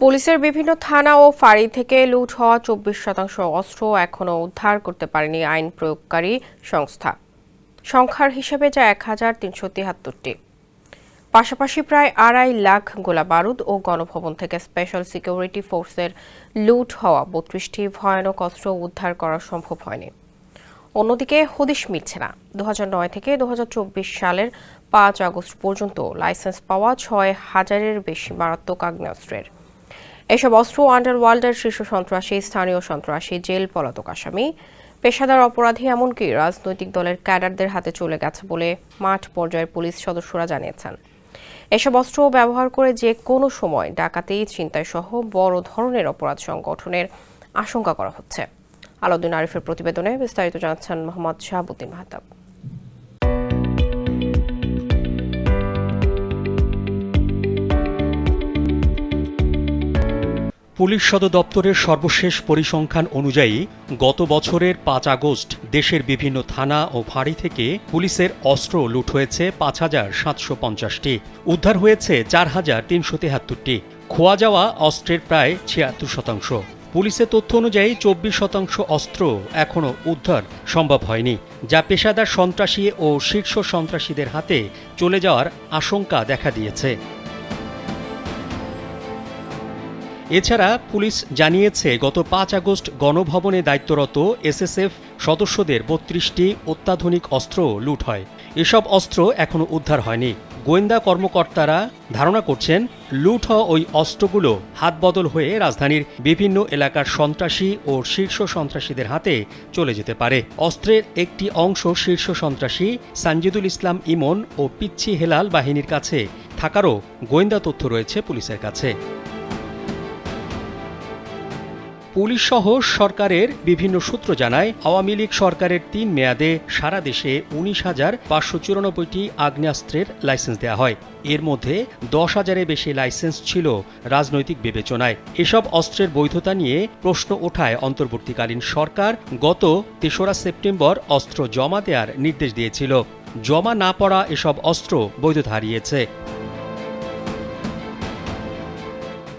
পুলিশের বিভিন্ন থানা ও ফাঁড়ি থেকে লুট হওয়া ২৪% অস্ত্র এখনও উদ্ধার করতে পারেনি আইন প্রয়োগকারী সংস্থা। সংখ্যার হিসেবে যা ১,৩৭৩টি। পাশাপাশি প্রায় ২.৫ লাখ গোলাবারুদ ও গণভবন থেকে স্পেশাল সিকিউরিটি ফোর্সের লুট হওয়া ৩২টি ভয়ানক অস্ত্র উদ্ধার করা সম্ভব হয়নি। অন্যদিকে হদিশ মিলছে না। ২০০৯ থেকে ২০২৪ সালের ৫ আগস্ট পর্যন্ত লাইসেন্স পাওয়া ৬,০০০-এর বেশি মারাত্মক আগ্নেয়াস্ত্রের। এসব অস্ত্র আন্ডারওয়ার্ল্ডের শীর্ষ সন্ত্রাসী, স্থানীয় সন্ত্রাসী, জেল পলাতক আসামি, পেশাদার অপরাধী এমনকি রাজনৈতিক দলের ক্যাডারদের হাতে চলে গেছে বলে মাঠ পর্যায়ের পুলিশ সদস্যরা জানিয়েছেন। এসব অস্ত্র ব্যবহার করে যে কোনো সময় ডাকাতি, ছিনতাই সহ বড় ধরনের অপরাধ সংগঠনের আশঙ্কা করা হচ্ছে। আলাউদ্দিন আরিফের প্রতিবেদনে বিস্তারিত জানাচ্ছেন মোহাম্মদ শাহাবুদ্দিন মাহতাব। পুলিশ সদর দপ্তরের সর্বশেষ পরিসংখ্যান অনুযায়ী গত বছরের ৫ আগস্ট দেশের বিভিন্ন থানা ও ফাঁড়ি থেকে পুলিশের অস্ত্র লুট হয়েছে ৫,৭৫০টি, উদ্ধার হয়েছে ৪,৩৭৩টি। খোয়া যাওয়া অস্ত্রের প্রায় ৭৬%। পুলিশের তথ্য অনুযায়ী ২৪% অস্ত্র এখনও উদ্ধার সম্ভব হয়নি, যা পেশাদার সন্ত্রাসী ও শীর্ষ সন্ত্রাসীদের হাতে চলে যাওয়ার আশঙ্কা দেখা দিয়েছে। এছাড়া পুলিশ জানিয়েছে গত ৫ আগস্ট গণভবনে দায়িত্বরত এসএসএফ সদস্যদের ৩২টি অত্যাধুনিক অস্ত্র লুট হয়। এসব অস্ত্র এখনও উদ্ধার হয়নি। গোয়েন্দা কর্মকর্তারা ধারণা করছেন লুট হওয়া ওই অস্ত্রগুলো হাতবদল হয়ে রাজধানীর বিভিন্ন এলাকার সন্ত্রাসী ও শীর্ষ সন্ত্রাসীদের হাতে চলে যেতে পারে। অস্ত্রের একটি অংশ শীর্ষ সন্ত্রাসী সানজিদুল ইসলাম ইমন ও পিচ্ছি হেলাল বাহিনীর কাছে থাকারও গোয়েন্দা তথ্য রয়েছে পুলিশের কাছে। পুলিশ সহ সরকারের বিভিন্ন সূত্র জানায়, আওয়ামী লীগ সরকারের ৩ মেয়াদে সারা দেশে ১৯,৫৯৪টি আগ্নেয়াস্ত্রের লাইসেন্স দেওয়া হয়। এর মধ্যে ১০,০০০-এর বেশি লাইসেন্স ছিল রাজনৈতিক বিবেচনায়। এসব অস্ত্রের বৈধতা নিয়ে প্রশ্ন ওঠায় অন্তর্বর্তীকালীন সরকার গত ৩রা সেপ্টেম্বর অস্ত্র জমা দেওয়ার নির্দেশ দিয়েছিল। জমা না পড়া এসব অস্ত্র বৈধতা হারিয়েছে।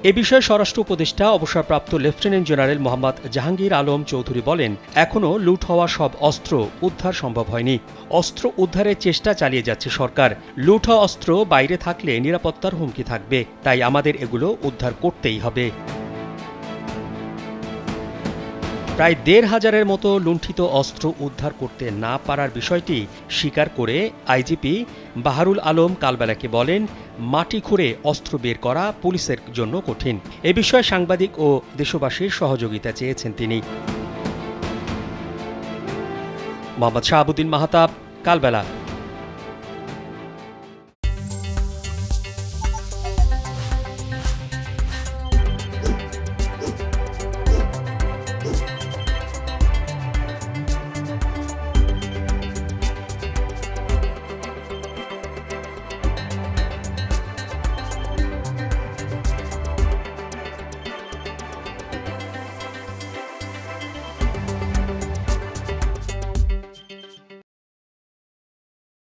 এ বিষয়ে স্বরাষ্ট্র উপদেষ্টা অবসরপ্রাপ্ত লেফটেন্যান্ট জেনারেল মোহাম্মদ জাহাঙ্গীর আলম চৌধুরী বলেন, এখনও লুট হওয়া সব অস্ত্র উদ্ধার সম্ভব হয়নি। অস্ত্র উদ্ধারের চেষ্টা চালিয়ে যাচ্ছে সরকার। লুট হওয়া অস্ত্র বাইরে থাকলে নিরাপত্তার হুমকি থাকবে, তাই আমাদের এগুলো উদ্ধার করতেই হবে। প্রায় ১,৫০০-এর মতো লুণ্ঠিত অস্ত্র উদ্ধার করতে না পারার বিষয়টি স্বীকার করে আইজিপি বাহারুল আলম কালবেলাকে বলেন, মাটি খুঁড়ে অস্ত্র বের করা পুলিশের জন্য কঠিন। এ বিষয়ে সাংবাদিক ও দেশবাসীর সহযোগিতা চেয়েছেন তিনি। মোহাম্মদ শাহাবুদ্দিন মাহতাব, কালবেলা।